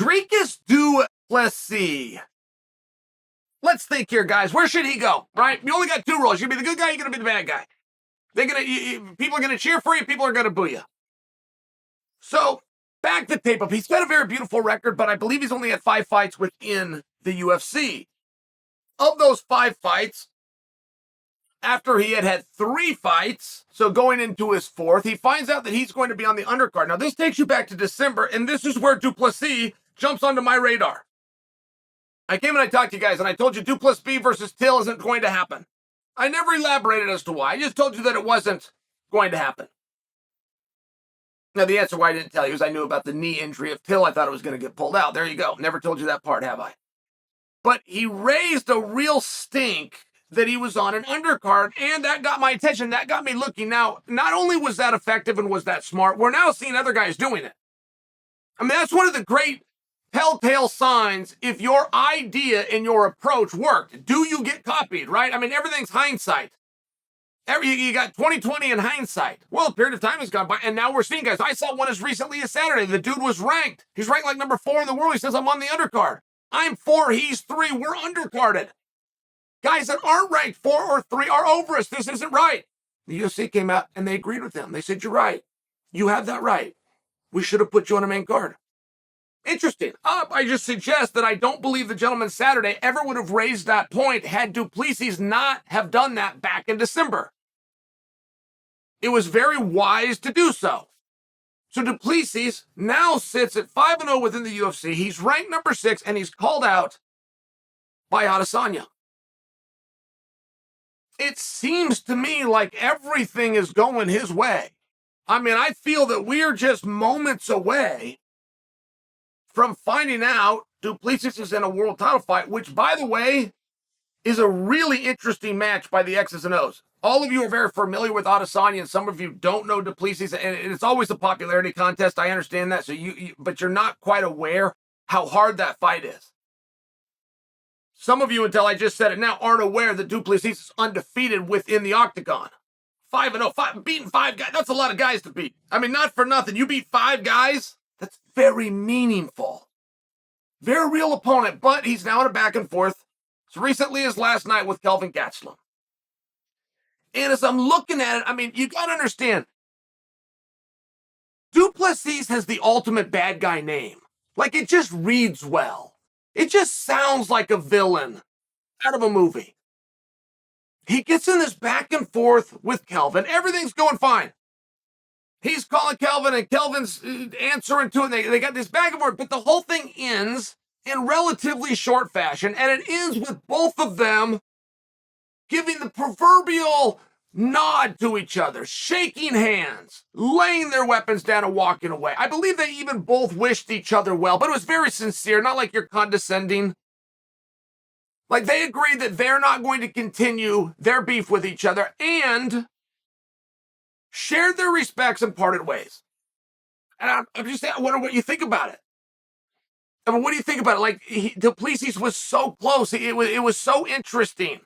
Dricus Du Plessis. Let's think here, guys. Where should he go, right? You only got two roles. You're going to be the good guy, you're going to be the bad guy. People are going to cheer for you, people are going to boo you. So, back the tape up. He's got a very beautiful record, but I believe he's only had 5 fights within the UFC. Of those 5 fights, after he had 3 fights, so going into his 4th, he finds out that he's going to be on the undercard. Now, this takes you back to December, and this is where Du Plessis jumps onto my radar. I came and I talked to you guys, and I told you Du Plessis versus Till isn't going to happen. I never elaborated as to why. I just told you that it wasn't going to happen. Now, the answer why I didn't tell you is I knew about the knee injury of Till. I thought it was going to get pulled out. There you go. Never told you that part, have I? But he raised a real stink that he was on an undercard, and that got my attention. That got me looking. Now, not only was that effective and was that smart, we're now seeing other guys doing it. I mean, that's one of the great telltale signs if your idea and your approach worked. Do you get copied, right? I mean, everything's hindsight. You got 2020 in hindsight. Well, a period of time has gone by, and now we're seeing guys. I saw one as recently as Saturday. The dude was ranked. He's ranked like number 4 in the world. He says, I'm on the undercard. I'm 4, he's 3. We're undercarded. Guys that aren't ranked 4 or 3 are over us. This isn't right. The UFC came out, and they agreed with him. They said, you're right. You have that right. We should have put you on a main card. Interesting. I just suggest that I don't believe the gentleman Saturday ever would have raised that point had Du Plessis not have done that back in December. It was very wise to do so. So Du Plessis now sits at 5-0 within the UFC. He's ranked number 6, and he's called out by Adesanya. It seems to me like everything is going his way. I mean, I feel that we're just moments away from finding out Du Plessis is in a world title fight, which, by the way, is a really interesting match by the X's and O's. All of you are very familiar with Adesanya, and some of you don't know Du Plessis, and it's always a popularity contest. I understand that, so but you're not quite aware how hard that fight is. Some of you, until I just said it now, aren't aware that Du Plessis is undefeated within the octagon. 5-0, beating 5 guys. That's a lot of guys to beat. I mean, not for nothing. You beat 5 guys. That's very meaningful. Very real opponent, but he's now in a back and forth as recently as last night with Kelvin Gastelum. And as I'm looking at it, I mean, you got to understand, Du Plessis has the ultimate bad guy name. Like, it just reads well. It just sounds like a villain out of a movie. He gets in this back and forth with Kelvin. Everything's going fine. He's calling Kelvin, and Kelvin's answering to it. They got this back and forth, but the whole thing ends in relatively short fashion, and it ends with both of them giving the proverbial nod to each other, shaking hands, laying their weapons down and walking away. I believe they even both wished each other well, but it was very sincere, not like you're condescending. Like they agreed that they're not going to continue their beef with each other and shared their respects and parted ways. And I'm just saying, I wonder what you think about it. I mean, what do you think about it? Like, Du Plessis was so close. It was so interesting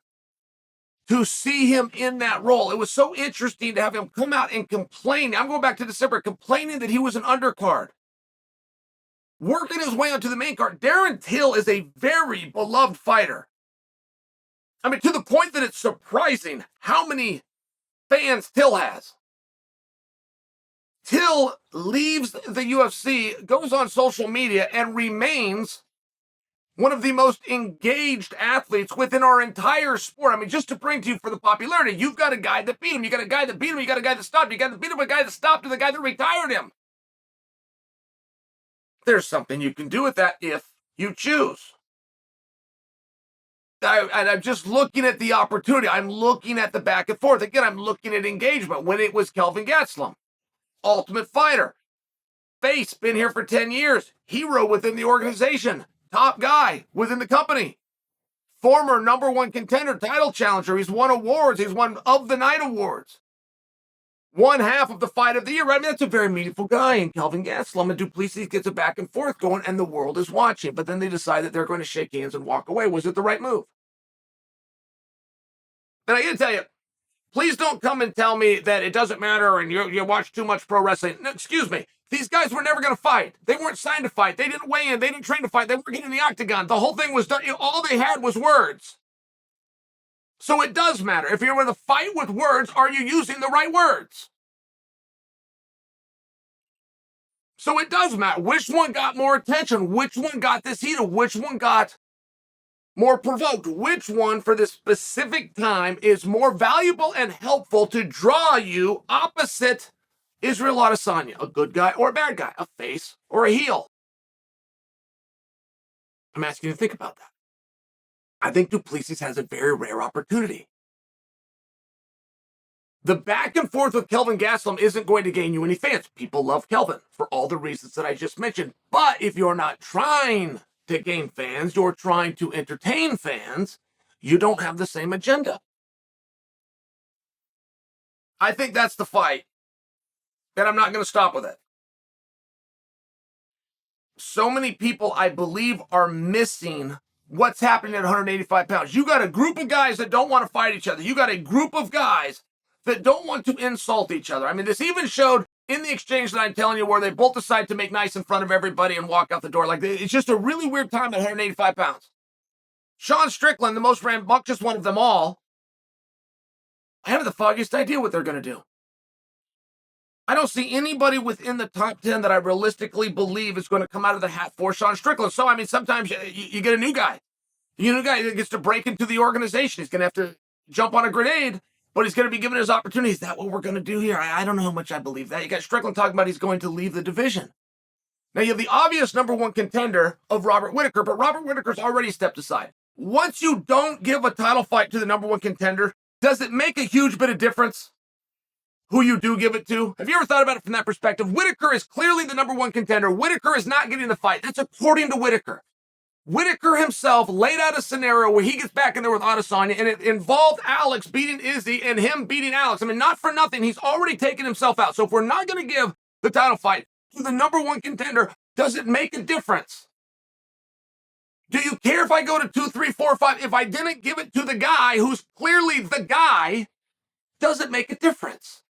to see him in that role. It was so interesting to have him come out and complain. I'm going back to December, complaining that he was an undercard, working his way onto the main card. Darren Till is a very beloved fighter. I mean, to the point that it's surprising how many fans Till has. Till leaves the UFC, goes on social media, and remains one of the most engaged athletes within our entire sport. I mean, just to bring to you for the popularity, you've got a guy that beat him, you got a guy that beat him, you got a guy that stopped him, you got to beat him, a guy that stopped him, the guy that retired him. There's something you can do with that if you choose. And I'm just looking at the opportunity. I'm looking at the back and forth. Again, I'm looking at engagement. When it was Kelvin Gastelum, Ultimate Fighter, face, been here for 10 years, hero within the organization, top guy within the company, former #1 contender, title challenger. He's won awards. He's won of the night awards. One half of the fight of the year. Right? I mean, that's a very meaningful guy in Kelvin Gastelum. And Du Plessis gets a back and forth going, and the world is watching. But then they decide that they're going to shake hands and walk away. Was it the right move? And I got to tell you, please don't come and tell me that it doesn't matter and you watch too much pro wrestling. No, excuse me. These guys were never going to fight. They weren't signed to fight. They didn't weigh in. They didn't train to fight. They weren't getting in the octagon. The whole thing was done. All they had was words. So it does matter. If you're going to fight with words, are you using the right words? So it does matter. Which one got more attention? Which one got this heated? Which one got more provoked? Which one for this specific time is more valuable and helpful to draw you opposite Israel Adesanya, a good guy or a bad guy, a face or a heel? I'm asking you to think about that. I think Du Plessis has a very rare opportunity. The back and forth with Kelvin Gastelum isn't going to gain you any fans. People love Kelvin for all the reasons that I just mentioned. But if you're not trying to gain fans, you're trying to entertain fans, you don't have the same agenda. I think that's the fight. And I'm not going to stop with it. So many people, I believe, are missing what's happening at 185 pounds. You got a group of guys that don't want to fight each other. You got a group of guys that don't want to insult each other. I mean, this even showed in the exchange that I'm telling you where they both decide to make nice in front of everybody and walk out the door. Like, it's just a really weird time at 185 pounds. Sean Strickland, the most rambunctious one of them all, I have the foggiest idea what they're going to do. I don't see anybody within the top 10 that I realistically believe is going to come out of the hat for Sean Strickland. So, I mean, sometimes you get a new guy. You know, a guy that gets to break into the organization. He's going to have to jump on a grenade, but he's going to be given his opportunity. Is that what we're going to do here? I don't know how much I believe that. You got Strickland talking about he's going to leave the division. Now, you have the obvious number one contender of Robert Whittaker, but Robert Whittaker's already stepped aside. Once you don't give a title fight to the number one contender, does it make a huge bit of difference who you do give it to? Have you ever thought about it from that perspective? Whittaker is clearly the number one contender. Whittaker is not getting the fight. That's according to Whittaker. Whittaker himself laid out a scenario where he gets back in there with Adesanya, and it involved Alex beating Izzy and him beating Alex. I mean, not for nothing. He's already taken himself out. So if we're not going to give the title fight to the number one contender, does it make a difference? Do you care if I go to 2, 3, 4, 5? If I didn't give it to the guy who's clearly the guy, does it make a difference?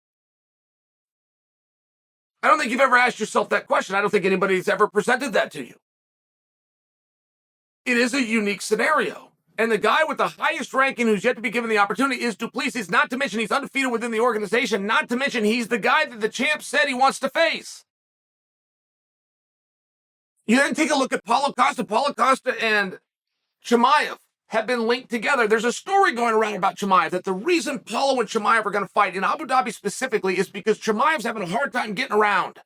I don't think you've ever asked yourself that question. I don't think anybody's ever presented that to you. It is a unique scenario. And the guy with the highest ranking who's yet to be given the opportunity is Du Plessis, not to mention he's undefeated within the organization, not to mention he's the guy that the champ said he wants to face. You then take a look at Paulo Costa. Paulo Costa and Chimaev have been linked together. There's a story going around about Chimaev that the reason Paulo and Chimaev are going to fight in Abu Dhabi specifically is because Chimaev's having a hard time getting around.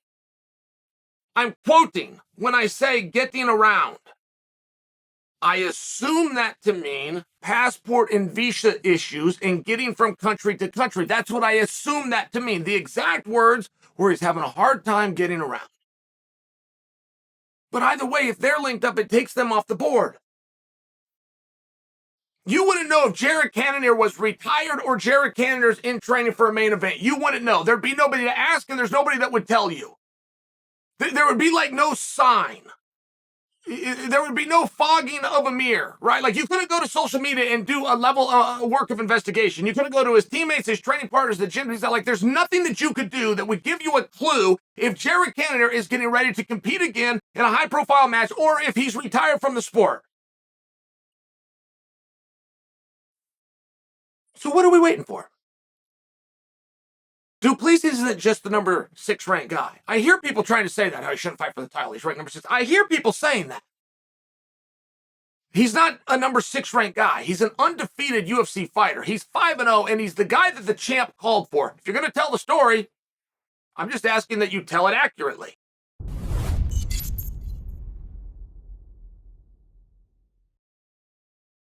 I'm quoting when I say getting around. I assume that to mean passport and visa issues and getting from country to country. That's what I assume that to mean. The exact words where he's having a hard time getting around. But either way, if they're linked up, it takes them off the board. You wouldn't know if Jared Cannonier was retired or Jared Cannonier's in training for a main event. You wouldn't know. There'd be nobody to ask, and there's nobody that would tell you. There would be like no sign. There would be no fogging of a mirror, right? Like you couldn't go to social media and do a level work of investigation. You couldn't go to his teammates, his training partners, the gym. He's like, there's nothing that you could do that would give you a clue if Jared Cannonier is getting ready to compete again in a high-profile match or if he's retired from the sport. So what are we waiting for? Du Plessis isn't just the number 6 ranked guy. I hear people trying to say that. Oh, he shouldn't fight for the title. He's ranked number 6. I hear people saying that. He's not a number 6 ranked guy. He's an undefeated UFC fighter. He's 5-0, and he's the guy that the champ called for. If you're going to tell the story, I'm just asking that you tell it accurately.